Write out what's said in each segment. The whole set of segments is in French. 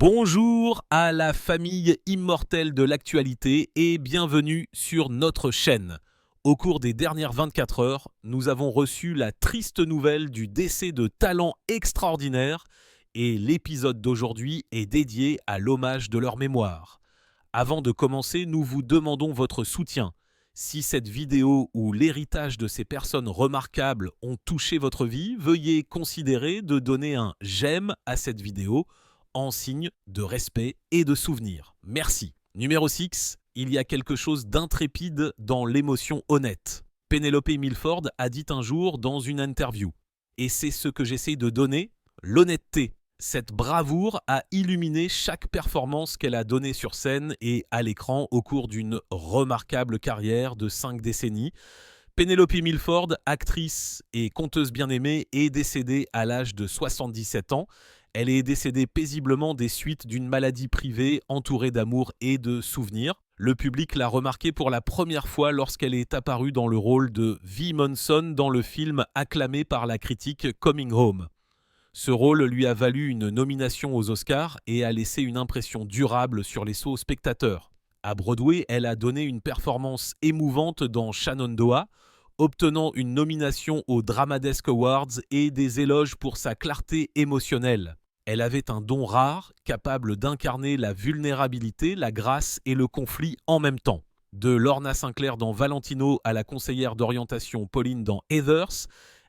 Bonjour à la famille immortelle de l'actualité et bienvenue sur notre chaîne. Au cours des dernières 24 heures, nous avons reçu la triste nouvelle du décès de talents extraordinaires et l'épisode d'aujourd'hui est dédié à l'hommage de leur mémoire. Avant de commencer, nous vous demandons votre soutien. Si cette vidéo ou l'héritage de ces personnes remarquables ont touché votre vie, veuillez considérer de donner un j'aime à cette vidéo en signe de respect et de souvenir. Merci. Numéro 6, il y a quelque chose d'intrépide dans l'émotion honnête. Penelope Milford a dit un jour dans une interview, et c'est ce que j'essaie de donner, l'honnêteté. Cette bravoure a illuminé chaque performance qu'elle a donnée sur scène et à l'écran au cours d'une remarquable carrière de 5 décennies. Penelope Milford, actrice et conteuse bien aimée, est décédée à l'âge de 77 ans. Elle est décédée paisiblement des suites d'une maladie privée entourée d'amour et de souvenirs. Le public l'a remarquée pour la première fois lorsqu'elle est apparue dans le rôle de Vi Monson dans le film acclamé par la critique Coming Home. Ce rôle lui a valu une nomination aux Oscars et a laissé une impression durable sur les spectateurs. À Broadway, elle a donné une performance émouvante dans Shenandoah, obtenant une nomination aux Drama Desk Awards et des éloges pour sa clarté émotionnelle. Elle avait un don rare, capable d'incarner la vulnérabilité, la grâce et le conflit en même temps. De Lorna Sinclair dans Valentino à la conseillère d'orientation Pauline dans Heathers,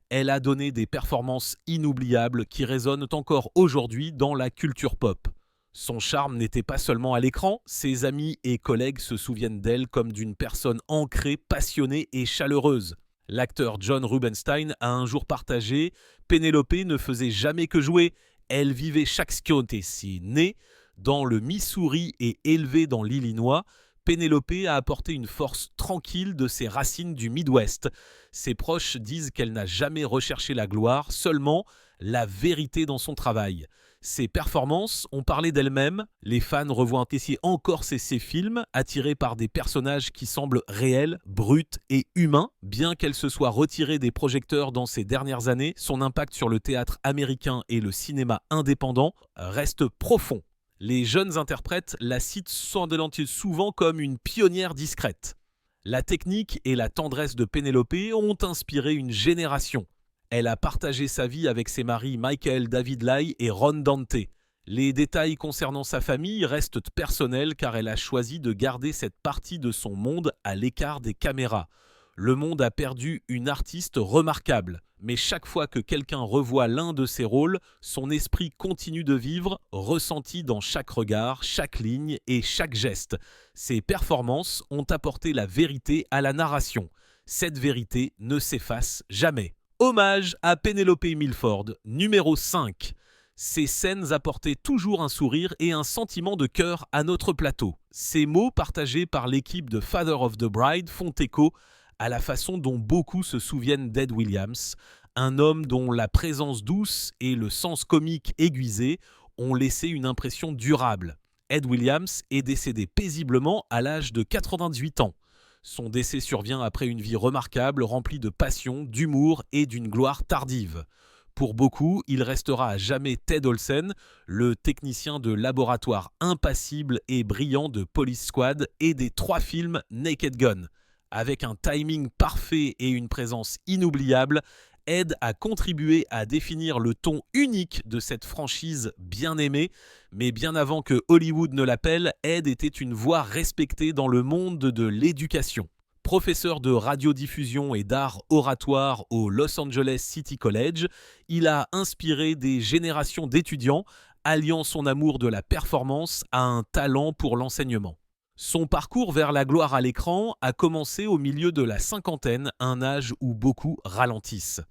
elle a donné des performances inoubliables qui résonnent encore aujourd'hui dans la culture pop. Son charme n'était pas seulement à l'écran, ses amis et collègues se souviennent d'elle comme d'une personne ancrée, passionnée et chaleureuse. L'acteur John Rubinstein a un jour partagé « Penelope ne faisait jamais que jouer, elle vivait chaque si née dans le Missouri et élevée dans l'Illinois, Penelope a apporté une force tranquille de ses racines du Midwest. Ses proches disent qu'elle n'a jamais recherché la gloire, seulement la vérité dans son travail. Ses performances ont parlé d'elles-mêmes. Les fans revoient ici encore ses films, attirés par des personnages qui semblent réels, bruts et humains. Bien qu'elle se soit retirée des projecteurs dans ces dernières années, son impact sur le théâtre américain et le cinéma indépendant reste profond. Les jeunes interprètes la citent souvent comme une pionnière discrète. La technique et la tendresse de Penelope ont inspiré une génération. Elle a partagé sa vie avec ses maris Michael David Lai et Ron Dante. Les détails concernant sa famille restent personnels car elle a choisi de garder cette partie de son monde à l'écart des caméras. Le monde a perdu une artiste remarquable, mais chaque fois que quelqu'un revoit l'un de ses rôles, son esprit continue de vivre, ressenti dans chaque regard, chaque ligne et chaque geste. Ses performances ont apporté la vérité à la narration. Cette vérité ne s'efface jamais. Hommage à Penelope Milford, numéro 5. Ces scènes apportaient toujours un sourire et un sentiment de cœur à notre plateau. Ces mots partagés par l'équipe de Father of the Bride font écho à la façon dont beaucoup se souviennent d'Ed Williams, un homme dont la présence douce et le sens comique aiguisé ont laissé une impression durable. Ed Williams est décédé paisiblement à l'âge de 98 ans. Son décès survient après une vie remarquable remplie de passion, d'humour et d'une gloire tardive. Pour beaucoup, il restera à jamais Ted Olsen, le technicien de laboratoire impassible et brillant de Police Squad et des 3 films Naked Gun. Avec un timing parfait et une présence inoubliable, Ed a contribué à définir le ton unique de cette franchise bien aimée, mais bien avant que Hollywood ne l'appelle, Ed était une voix respectée dans le monde de l'éducation. Professeur de radiodiffusion et d'art oratoire au Los Angeles City College, il a inspiré des générations d'étudiants, alliant son amour de la performance à un talent pour l'enseignement. Son parcours vers la gloire à l'écran a commencé au milieu de la cinquantaine, un âge où beaucoup ralentissent.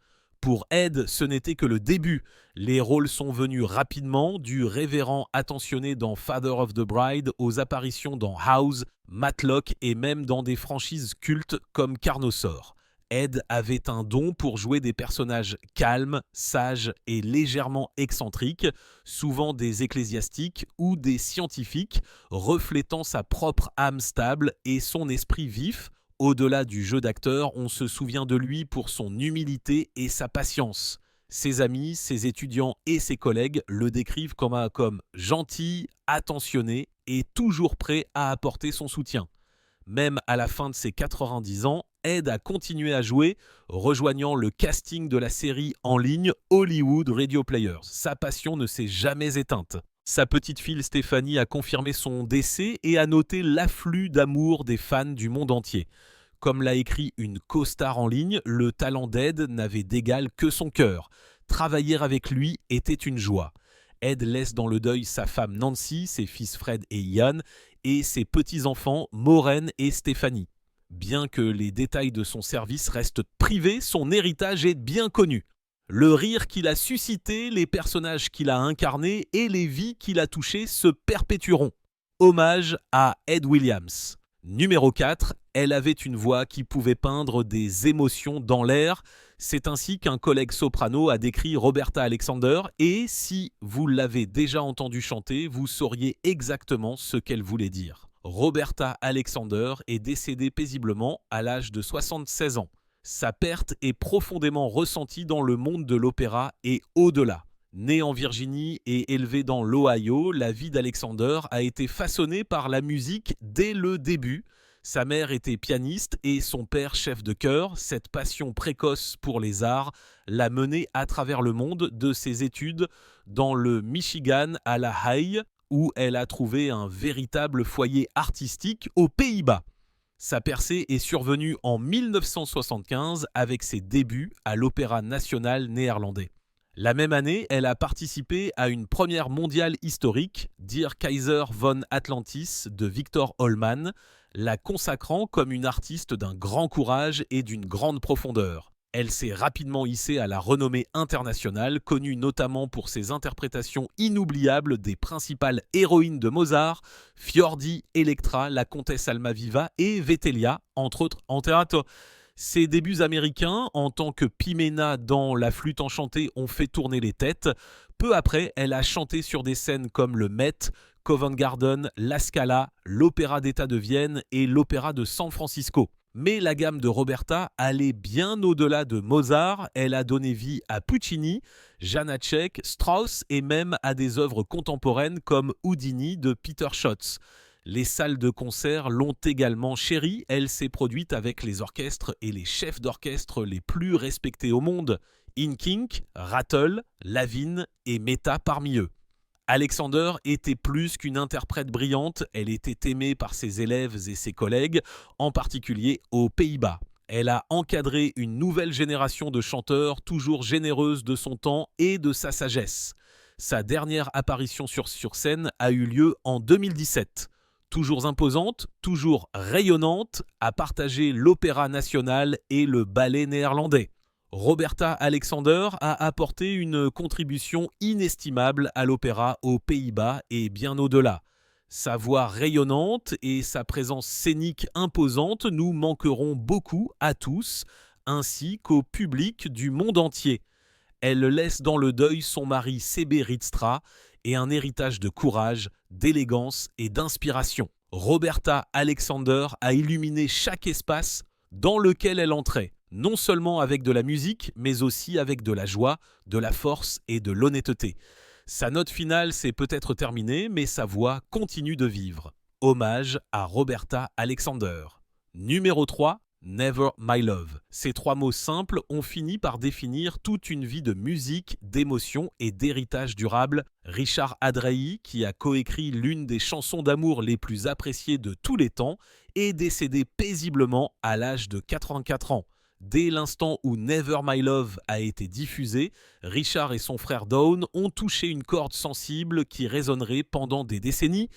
Pour Ed, ce n'était que le début. Les rôles sont venus rapidement, du révérend attentionné dans Father of the Bride aux apparitions dans House, Matlock et même dans des franchises cultes comme Carnosaur. Ed avait un don pour jouer des personnages calmes, sages et légèrement excentriques, souvent des ecclésiastiques ou des scientifiques, reflétant sa propre âme stable et son esprit vif. Au-delà du jeu d'acteur, on se souvient de lui pour son humilité et sa patience. Ses amis, ses étudiants et ses collègues le décrivent comme gentil, attentionné et toujours prêt à apporter son soutien. Même à la fin de ses 90 ans, Ed a continué à jouer, rejoignant le casting de la série en ligne Hollywood Radio Players. Sa passion ne s'est jamais éteinte. Sa petite fille Stéphanie a confirmé son décès et a noté l'afflux d'amour des fans du monde entier. Comme l'a écrit une co-star en ligne, le talent d'Ed n'avait d'égal que son cœur. Travailler avec lui était une joie. Ed laisse dans le deuil sa femme Nancy, ses fils Fred et Ian, et ses petits-enfants Maureen et Stéphanie. Bien que les détails de son service restent privés, son héritage est bien connu. Le rire qu'il a suscité, les personnages qu'il a incarnés et les vies qu'il a touchées se perpétueront. Hommage à Ed Williams. Numéro 4, elle avait une voix qui pouvait peindre des émotions dans l'air. C'est ainsi qu'un collègue soprano a décrit Roberta Alexander et si vous l'avez déjà entendu chanter, vous sauriez exactement ce qu'elle voulait dire. Roberta Alexander est décédée paisiblement à l'âge de 76 ans. Sa perte est profondément ressentie dans le monde de l'opéra et au-delà. Née en Virginie et élevée dans l'Ohio, la vie d'Alexander a été façonnée par la musique dès le début. Sa mère était pianiste et son père chef de chœur. Cette passion précoce pour les arts l'a menée à travers le monde de ses études dans le Michigan à La Haye, où elle a trouvé un véritable foyer artistique aux Pays-Bas. Sa percée est survenue en 1975 avec ses débuts à l'Opéra national néerlandais. La même année, elle a participé à une première mondiale historique, Der Kaiser von Atlantis de Victor Hollmann, la consacrant comme une artiste d'un grand courage et d'une grande profondeur. Elle s'est rapidement hissée à la renommée internationale, connue notamment pour ses interprétations inoubliables des principales héroïnes de Mozart, Fiordi, Electra, la comtesse Almaviva et Vetelia, entre autres en théâtre. Ses débuts américains, en tant que Pimena dans La Flûte enchantée, ont fait tourner les têtes. Peu après, elle a chanté sur des scènes comme le Met, Covent Garden, La Scala, l'Opéra d'État de Vienne et l'Opéra de San Francisco. Mais la gamme de Roberta allait bien au-delà de Mozart. Elle a donné vie à Puccini, Janáček, Strauss et même à des œuvres contemporaines comme Houdini de Peter Schotz. Les salles de concert l'ont également chérie. Elle s'est produite avec les orchestres et les chefs d'orchestre les plus respectés au monde. Inkink, Rattle, Lavigne et Mehta parmi eux. Alexander était plus qu'une interprète brillante, elle était aimée par ses élèves et ses collègues, en particulier aux Pays-Bas. Elle a encadré une nouvelle génération de chanteurs toujours généreuses de son temps et de sa sagesse. Sa dernière apparition sur scène a eu lieu en 2017. Toujours imposante, toujours rayonnante, a partagé l'opéra national et le ballet néerlandais. Roberta Alexander a apporté une contribution inestimable à l'opéra aux Pays-Bas et bien au-delà. Sa voix rayonnante et sa présence scénique imposante nous manqueront beaucoup à tous, ainsi qu'au public du monde entier. Elle laisse dans le deuil son mari Sebbe Ridstra et un héritage de courage, d'élégance et d'inspiration. Roberta Alexander a illuminé chaque espace dans lequel elle entrait, non seulement avec de la musique, mais aussi avec de la joie, de la force et de l'honnêteté. Sa note finale s'est peut-être terminée, mais sa voix continue de vivre. Hommage à Roberta Alexander. Numéro 3. Never My Love. Ces trois mots simples ont fini par définir toute une vie de musique, d'émotion et d'héritage durable. Richard Adreilly, qui a coécrit l'une des chansons d'amour les plus appréciées de tous les temps, est décédé paisiblement à l'âge de 84 ans. Dès l'instant où Never My Love a été diffusé, Richard et son frère Dawn ont touché une corde sensible qui résonnerait pendant des décennies.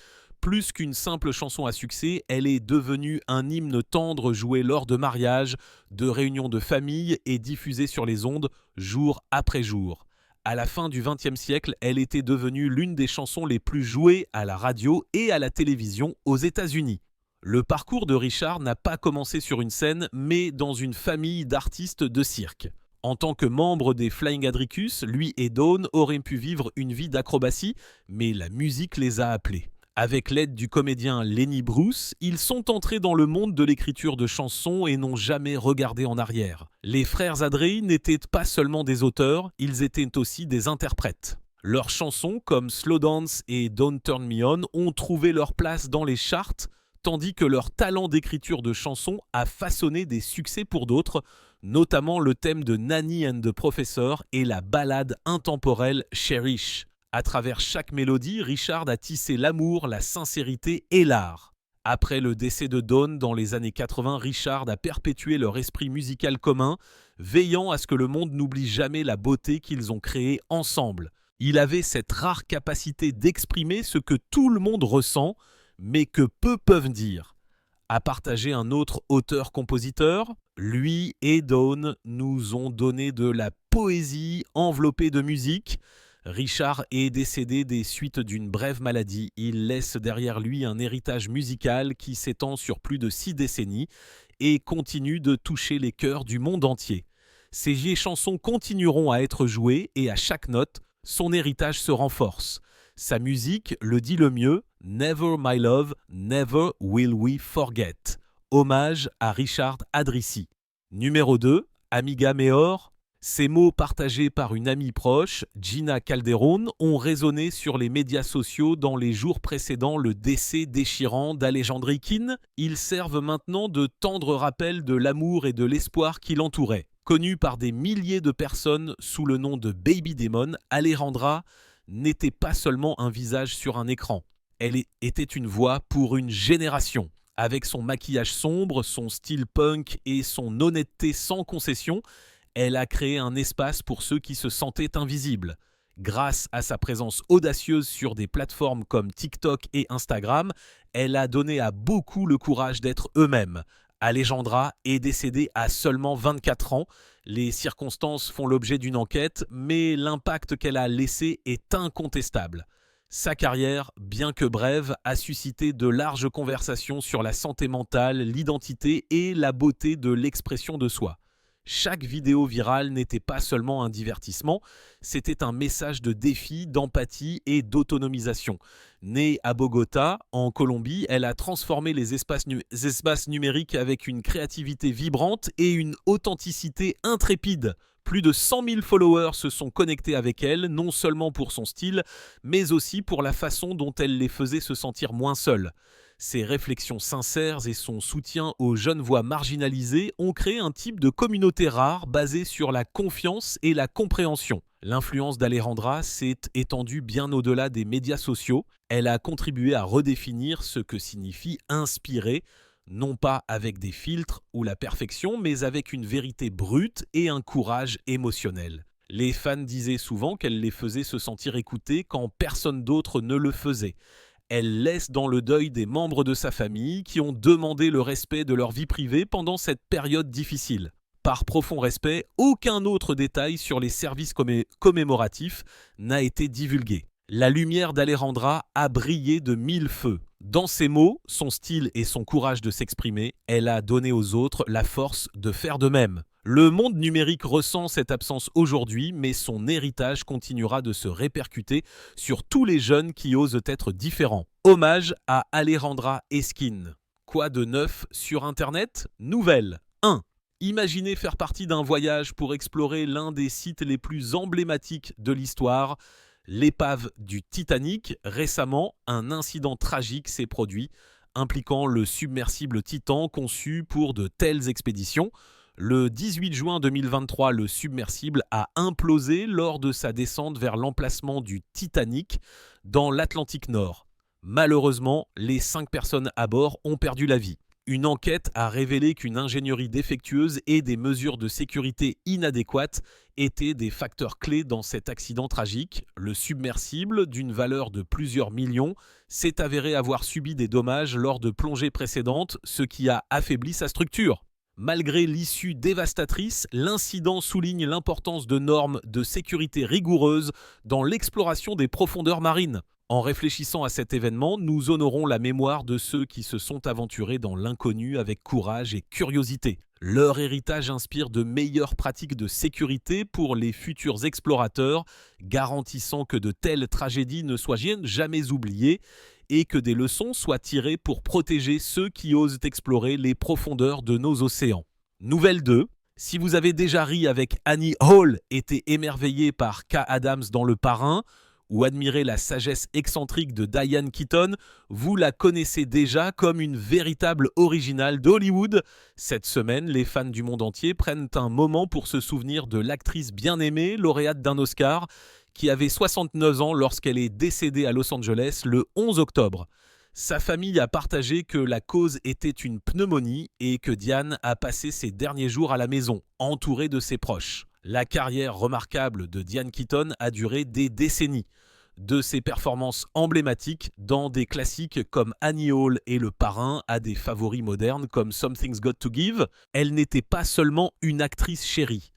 Plus qu'une simple chanson à succès, elle est devenue un hymne tendre joué lors de mariages, de réunions de famille et diffusé sur les ondes jour après jour. À la fin du XXe siècle, elle était devenue l'une des chansons les plus jouées à la radio et à la télévision aux États-Unis. Le parcours de Richard n'a pas commencé sur une scène, mais dans une famille d'artistes de cirque. En tant que membre des Flying Adricus, lui et Dawn auraient pu vivre une vie d'acrobatie, mais la musique les a appelés. Avec l'aide du comédien Lenny Bruce, ils sont entrés dans le monde de l'écriture de chansons et n'ont jamais regardé en arrière. Les frères Adrey n'étaient pas seulement des auteurs, ils étaient aussi des interprètes. Leurs chansons comme Slow Dance et Don't Turn Me On ont trouvé leur place dans les charts, tandis que leur talent d'écriture de chansons a façonné des succès pour d'autres, notamment le thème de Nanny and the Professor et la ballade intemporelle Cherish. À travers chaque mélodie, Richard a tissé l'amour, la sincérité et l'art. Après le décès de Dawn dans les années 80, Richard a perpétué leur esprit musical commun, veillant à ce que le monde n'oublie jamais la beauté qu'ils ont créée ensemble. Il avait cette rare capacité d'exprimer ce que tout le monde ressent, mais que peu peuvent dire. A partagé un autre auteur-compositeur, lui et Dawn nous ont donné de la poésie enveloppée de musique. Richard est décédé des suites d'une brève maladie. Il laisse derrière lui un héritage musical qui s'étend sur plus de 6 décennies et continue de toucher les cœurs du monde entier. Ses vieilles chansons continueront à être jouées et à chaque note, son héritage se renforce. Sa musique le dit le mieux, « Never my love, never will we forget ». Hommage à Richard Adrisi. Numéro 2, Amiga Meor. Ces mots partagés par une amie proche, Gina Calderone, ont résonné sur les médias sociaux dans les jours précédant le décès déchirant d'Alejandro Kin. Ils servent maintenant de tendre rappel de l'amour et de l'espoir qui l'entouraient. Connue par des milliers de personnes sous le nom de Baby Demon, Alejandra n'était pas seulement un visage sur un écran. Elle était une voix pour une génération. Avec son maquillage sombre, son style punk et son honnêteté sans concession, elle a créé un espace pour ceux qui se sentaient invisibles. Grâce à sa présence audacieuse sur des plateformes comme TikTok et Instagram, elle a donné à beaucoup le courage d'être eux-mêmes. Alejandra est décédée à seulement 24 ans. Les circonstances font l'objet d'une enquête, mais l'impact qu'elle a laissé est incontestable. Sa carrière, bien que brève, a suscité de larges conversations sur la santé mentale, l'identité et la beauté de l'expression de soi. Chaque vidéo virale n'était pas seulement un divertissement, c'était un message de défi, d'empathie et d'autonomisation. Née à Bogota, en Colombie, elle a transformé les espaces numériques avec une créativité vibrante et une authenticité intrépide. Plus de 100 000 followers se sont connectés avec elle, non seulement pour son style, mais aussi pour la façon dont elle les faisait se sentir moins seules. Ses réflexions sincères et son soutien aux jeunes voix marginalisées ont créé un type de communauté rare basée sur la confiance et la compréhension. L'influence d'Alejandra s'est étendue bien au-delà des médias sociaux. Elle a contribué à redéfinir ce que signifie inspirer, non pas avec des filtres ou la perfection, mais avec une vérité brute et un courage émotionnel. Les fans disaient souvent qu'elle les faisait se sentir écoutées quand personne d'autre ne le faisait. Elle laisse dans le deuil des membres de sa famille qui ont demandé le respect de leur vie privée pendant cette période difficile. Par profond respect, aucun autre détail sur les services commémoratifs n'a été divulgué. La lumière d'Alejandra a brillé de 1000 feux. Dans ses mots, son style et son courage de s'exprimer, elle a donné aux autres la force de faire de même. Le monde numérique ressent cette absence aujourd'hui, mais son héritage continuera de se répercuter sur tous les jeunes qui osent être différents. Hommage à Alejandra Esquin. Quoi de neuf sur Internet? Nouvelle 1. Imaginez faire partie d'un voyage pour explorer l'un des sites les plus emblématiques de l'histoire, l'épave du Titanic. Récemment, un incident tragique s'est produit, impliquant le submersible Titan conçu pour de telles expéditions. Le 18 juin 2023, le submersible a implosé lors de sa descente vers l'emplacement du Titanic dans l'Atlantique Nord. Malheureusement, les 5 personnes à bord ont perdu la vie. Une enquête a révélé qu'une ingénierie défectueuse et des mesures de sécurité inadéquates étaient des facteurs clés dans cet accident tragique. Le submersible, d'une valeur de plusieurs millions, s'est avéré avoir subi des dommages lors de plongées précédentes, ce qui a affaibli sa structure. Malgré l'issue dévastatrice, l'incident souligne l'importance de normes de sécurité rigoureuses dans l'exploration des profondeurs marines. En réfléchissant à cet événement, nous honorons la mémoire de ceux qui se sont aventurés dans l'inconnu avec courage et curiosité. Leur héritage inspire de meilleures pratiques de sécurité pour les futurs explorateurs, garantissant que de telles tragédies ne soient jamais oubliées et que des leçons soient tirées pour protéger ceux qui osent explorer les profondeurs de nos océans. Nouvelle 2. Si vous avez déjà ri avec Annie Hall, été émerveillé par K. Adams dans Le Parrain, ou admiré la sagesse excentrique de Diane Keaton, vous la connaissez déjà comme une véritable originale d'Hollywood. Cette semaine, les fans du monde entier prennent un moment pour se souvenir de l'actrice bien aimée, lauréate d'un Oscar, qui avait 69 ans lorsqu'elle est décédée à Los Angeles le 11 octobre. Sa famille a partagé que la cause était une pneumonie et que Diane a passé ses derniers jours à la maison, entourée de ses proches. La carrière remarquable de Diane Keaton a duré des décennies. De ses performances emblématiques dans des classiques comme Annie Hall et Le Parrain à des favoris modernes comme Something's Got to Give, elle n'était pas seulement une actrice chérie.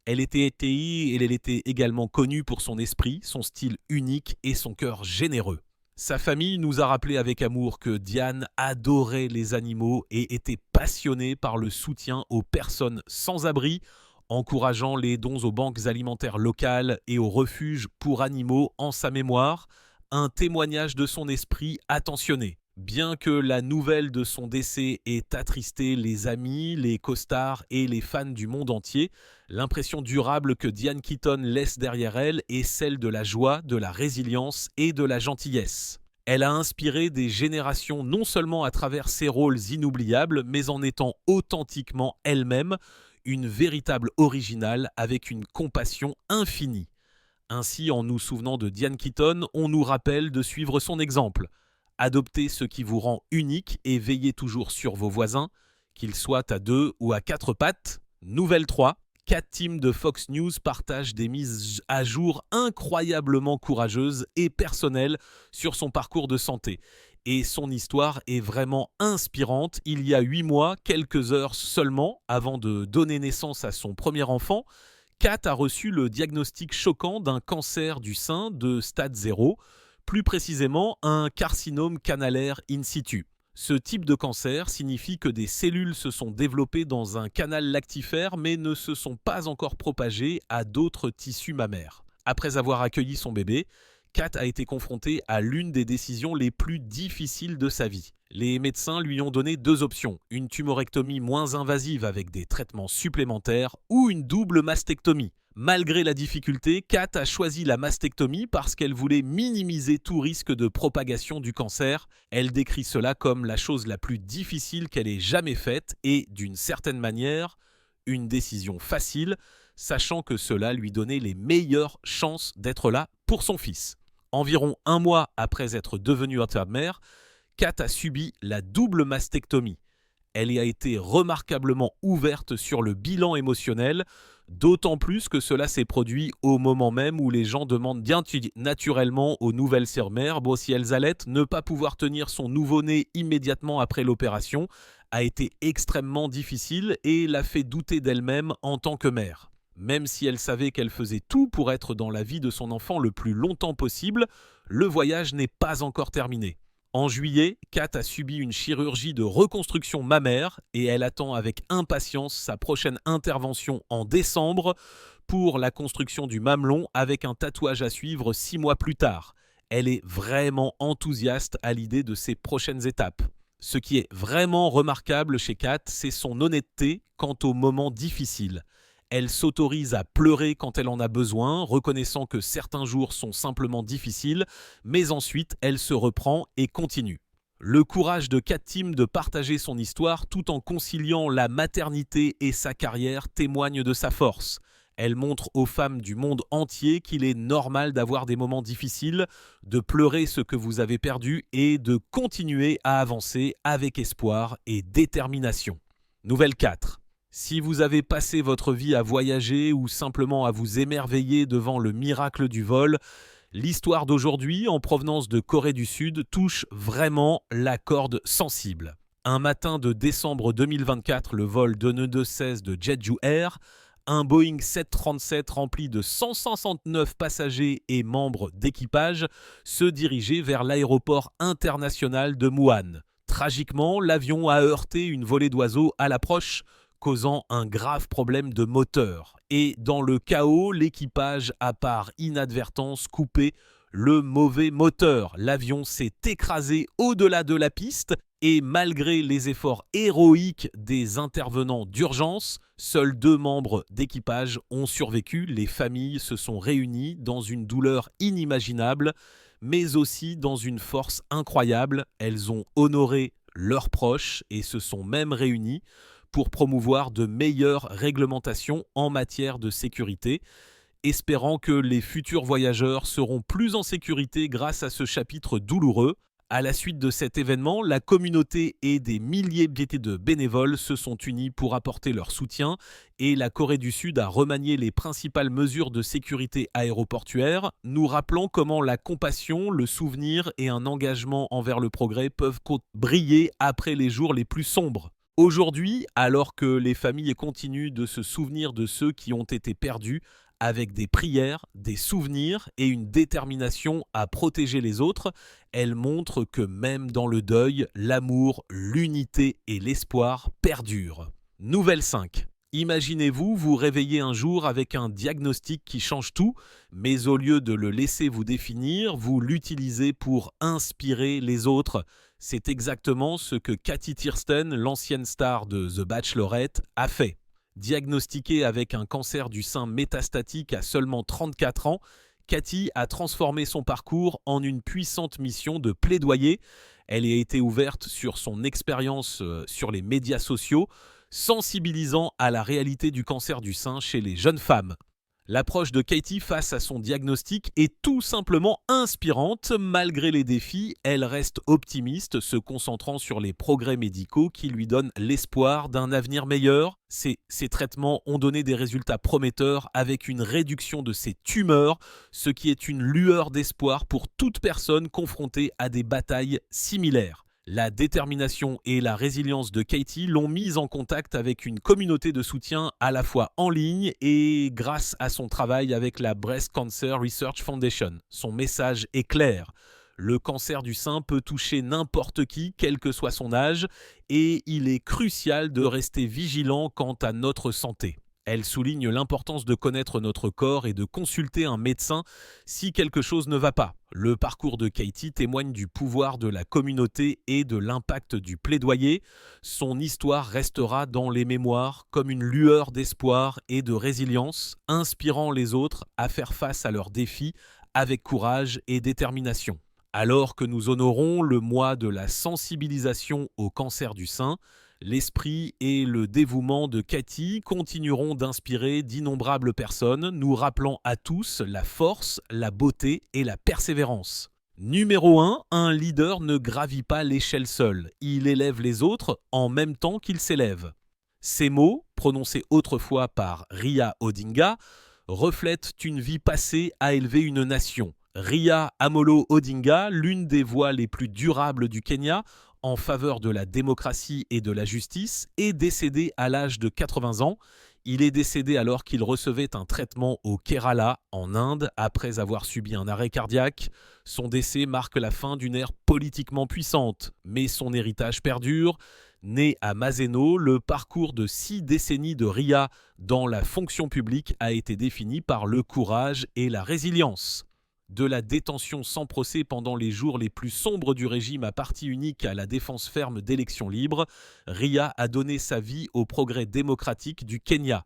Elle était également connue pour son esprit, son style unique et son cœur généreux. Sa famille nous a rappelé avec amour que Diane adorait les animaux et était passionnée par le soutien aux personnes sans abri, encourageant les dons aux banques alimentaires locales et aux refuges pour animaux en sa mémoire, un témoignage de son esprit attentionné. Bien que la nouvelle de son décès ait attristé les amis, les costards et les fans du monde entier, l'impression durable que Diane Keaton laisse derrière elle est celle de la joie, de la résilience et de la gentillesse. Elle a inspiré des générations non seulement à travers ses rôles inoubliables, mais en étant authentiquement elle-même, une véritable originale avec une compassion infinie. Ainsi, en nous souvenant de Diane Keaton, on nous rappelle de suivre son exemple. Adoptez ce qui vous rend unique et veillez toujours sur vos voisins, qu'ils soient à 2 ou à 4 pattes. Nouvelle 3. 4 teams de Fox News partagent des mises à jour incroyablement courageuses et personnelles sur son parcours de santé. Et son histoire est vraiment inspirante. Il y a 8 mois, quelques heures seulement avant de donner naissance à son premier enfant, Kat a reçu le diagnostic choquant d'un cancer du sein de stade 0, plus précisément un carcinome canalaire in situ. Ce type de cancer signifie que des cellules se sont développées dans un canal lactifère mais ne se sont pas encore propagées à d'autres tissus mammaires. Après avoir accueilli son bébé, Kat a été confrontée à l'une des décisions les plus difficiles de sa vie. Les médecins lui ont donné 2 options, une tumorectomie moins invasive avec des traitements supplémentaires ou une double mastectomie. Malgré la difficulté, Kat a choisi la mastectomie parce qu'elle voulait minimiser tout risque de propagation du cancer. Elle décrit cela comme la chose la plus difficile qu'elle ait jamais faite et, d'une certaine manière, une décision facile, sachant que cela lui donnait les meilleures chances d'être là pour son fils. Environ 1 mois après être devenue infirmière, Kat a subi la double mastectomie. Elle y a été remarquablement ouverte sur le bilan émotionnel, d'autant plus que cela s'est produit au moment même où les gens demandent bien naturellement aux nouvelles mères si elles allaitent, ne pas pouvoir tenir son nouveau-né immédiatement après l'opération a été extrêmement difficile et l'a fait douter d'elle-même en tant que mère. Même si elle savait qu'elle faisait tout pour être dans la vie de son enfant le plus longtemps possible, le voyage n'est pas encore terminé. En juillet, Kat a subi une chirurgie de reconstruction mammaire et elle attend avec impatience sa prochaine intervention en décembre pour la construction du mamelon avec un tatouage à suivre 6 mois plus tard. Elle est vraiment enthousiaste à l'idée de ces prochaines étapes. Ce qui est vraiment remarquable chez Kat, c'est son honnêteté quant aux moments difficiles. Elle s'autorise à pleurer quand elle en a besoin, reconnaissant que certains jours sont simplement difficiles, mais ensuite elle se reprend et continue. Le courage de Kat Tim de partager son histoire tout en conciliant la maternité et sa carrière témoigne de sa force. Elle montre aux femmes du monde entier qu'il est normal d'avoir des moments difficiles, de pleurer ce que vous avez perdu et de continuer à avancer avec espoir et détermination. Nouvelle 4. Si vous avez passé votre vie à voyager ou simplement à vous émerveiller devant le miracle du vol, l'histoire d'aujourd'hui, en provenance de Corée du Sud, touche vraiment la corde sensible. Un matin de décembre 2024, le vol 2216 de Jeju Air, un Boeing 737 rempli de 169 passagers et membres d'équipage, se dirigeait vers l'aéroport international de Muan. Tragiquement, l'avion a heurté une volée d'oiseaux à l'approche, causant un grave problème de moteur. Et dans le chaos, l'équipage a par inadvertance coupé le mauvais moteur. L'avion s'est écrasé au-delà de la piste et malgré les efforts héroïques des intervenants d'urgence, seuls 2 membres d'équipage ont survécu. Les familles se sont réunies dans une douleur inimaginable, mais aussi dans une force incroyable. Elles ont honoré leurs proches et se sont même réunies pour promouvoir de meilleures réglementations en matière de sécurité, espérant que les futurs voyageurs seront plus en sécurité grâce à ce chapitre douloureux. À la suite de cet événement, la communauté et des milliers de bénévoles se sont unis pour apporter leur soutien et la Corée du Sud a remanié les principales mesures de sécurité aéroportuaire, nous rappelant comment la compassion, le souvenir et un engagement envers le progrès peuvent briller après les jours les plus sombres. Aujourd'hui, alors que les familles continuent de se souvenir de ceux qui ont été perdus, avec des prières, des souvenirs et une détermination à protéger les autres, elles montrent que même dans le deuil, l'amour, l'unité et l'espoir perdurent. Nouvelle 5. Imaginez-vous vous réveiller un jour avec un diagnostic qui change tout, mais au lieu de le laisser vous définir, vous l'utilisez pour inspirer les autres. C'est exactement ce que Kathy Kirsten, l'ancienne star de The Bachelorette, a fait. Diagnostiquée avec un cancer du sein métastatique à seulement 34 ans, Kathy a transformé son parcours en une puissante mission de plaidoyer. Elle a été ouverte sur son expérience sur les médias sociaux, sensibilisant à la réalité du cancer du sein chez les jeunes femmes. L'approche de Katie face à son diagnostic est tout simplement inspirante. Malgré les défis, elle reste optimiste, se concentrant sur les progrès médicaux qui lui donnent l'espoir d'un avenir meilleur. Ces traitements ont donné des résultats prometteurs avec une réduction de ses tumeurs, ce qui est une lueur d'espoir pour toute personne confrontée à des batailles similaires. La détermination et la résilience de Katie l'ont mise en contact avec une communauté de soutien à la fois en ligne et grâce à son travail avec la Breast Cancer Research Foundation. Son message est clair. Le cancer du sein peut toucher n'importe qui, quel que soit son âge, et il est crucial de rester vigilant quant à notre santé. Elle souligne l'importance de connaître notre corps et de consulter un médecin si quelque chose ne va pas. Le parcours de Katie témoigne du pouvoir de la communauté et de l'impact du plaidoyer. Son histoire restera dans les mémoires comme une lueur d'espoir et de résilience, inspirant les autres à faire face à leurs défis avec courage et détermination. Alors que nous honorons le mois de la sensibilisation au cancer du sein, l'esprit et le dévouement de Katie continueront d'inspirer d'innombrables personnes, nous rappelant à tous la force, la beauté et la persévérance. Numéro 1, un leader ne gravit pas l'échelle seul, il élève les autres en même temps qu'il s'élève. Ces mots, prononcés autrefois par Ria Odinga, reflètent une vie passée à élever une nation. Ria Amolo Odinga, l'une des voix les plus durables du Kenya, en faveur de la démocratie et de la justice, est décédé à l'âge de 80 ans. Il est décédé alors qu'il recevait un traitement au Kerala, en Inde, après avoir subi un arrêt cardiaque. Son décès marque la fin d'une ère politiquement puissante, mais son héritage perdure. Né à Maseno, le parcours de 6 décennies de Ria dans la fonction publique a été défini par le courage et la résilience. De la détention sans procès pendant les jours les plus sombres du régime à parti unique à la défense ferme d'élections libres, Ria a donné sa vie au progrès démocratique du Kenya.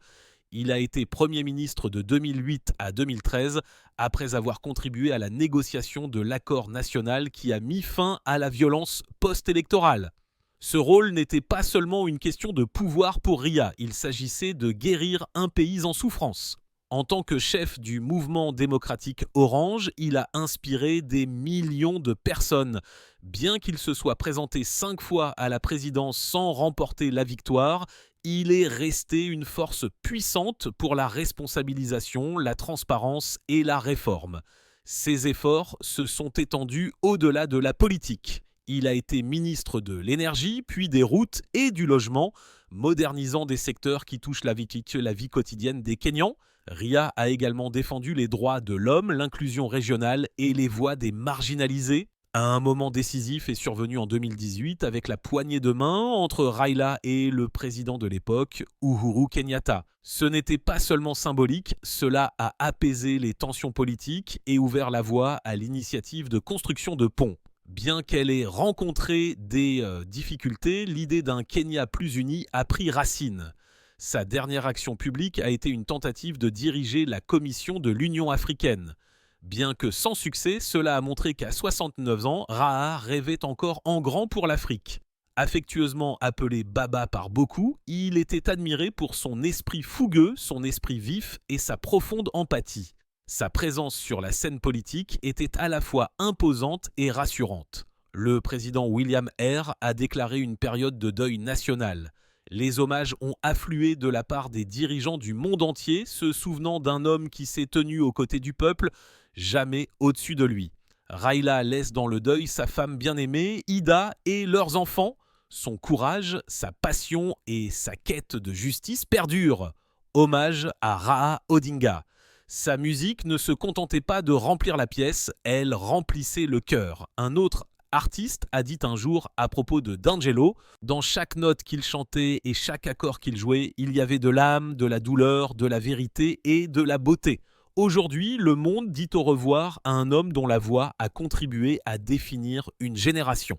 Il a été Premier ministre de 2008 à 2013, après avoir contribué à la négociation de l'accord national qui a mis fin à la violence post-électorale. Ce rôle n'était pas seulement une question de pouvoir pour Ria, il s'agissait de guérir un pays en souffrance. En tant que chef du mouvement démocratique Orange, il a inspiré des millions de personnes. Bien qu'il se soit présenté 5 fois à la présidence sans remporter la victoire, il est resté une force puissante pour la responsabilisation, la transparence et la réforme. Ses efforts se sont étendus au-delà de la politique. Il a été ministre de l'énergie, puis des routes et du logement, modernisant des secteurs qui touchent la vie quotidienne des Kenyans. Ria a également défendu les droits de l'homme, l'inclusion régionale et les voix des marginalisés. Un moment décisif est survenu en 2018 avec la poignée de main entre Raila et le président de l'époque, Uhuru Kenyatta. Ce n'était pas seulement symbolique, cela a apaisé les tensions politiques et ouvert la voie à l'initiative de construction de ponts. Bien qu'elle ait rencontré des difficultés, l'idée d'un Kenya plus uni a pris racine. Sa dernière action publique a été une tentative de diriger la Commission de l'Union africaine. Bien que sans succès, cela a montré qu'à 69 ans, Raha rêvait encore en grand pour l'Afrique. Affectueusement appelé Baba par beaucoup, il était admiré pour son esprit fougueux, son esprit vif et sa profonde empathie. Sa présence sur la scène politique était à la fois imposante et rassurante. Le président William R. a déclaré une période de deuil national. Les hommages ont afflué de la part des dirigeants du monde entier, se souvenant d'un homme qui s'est tenu aux côtés du peuple, jamais au-dessus de lui. Raila laisse dans le deuil sa femme bien-aimée, Ida, et leurs enfants. Son courage, sa passion et sa quête de justice perdurent. Hommage à Raha Odinga. Sa musique ne se contentait pas de remplir la pièce, elle remplissait le cœur. Un autre artiste a dit un jour à propos de D'Angelo, dans chaque note qu'il chantait et chaque accord qu'il jouait, il y avait de l'âme, de la douleur, de la vérité et de la beauté. Aujourd'hui, le monde dit au revoir à un homme dont la voix a contribué à définir une génération.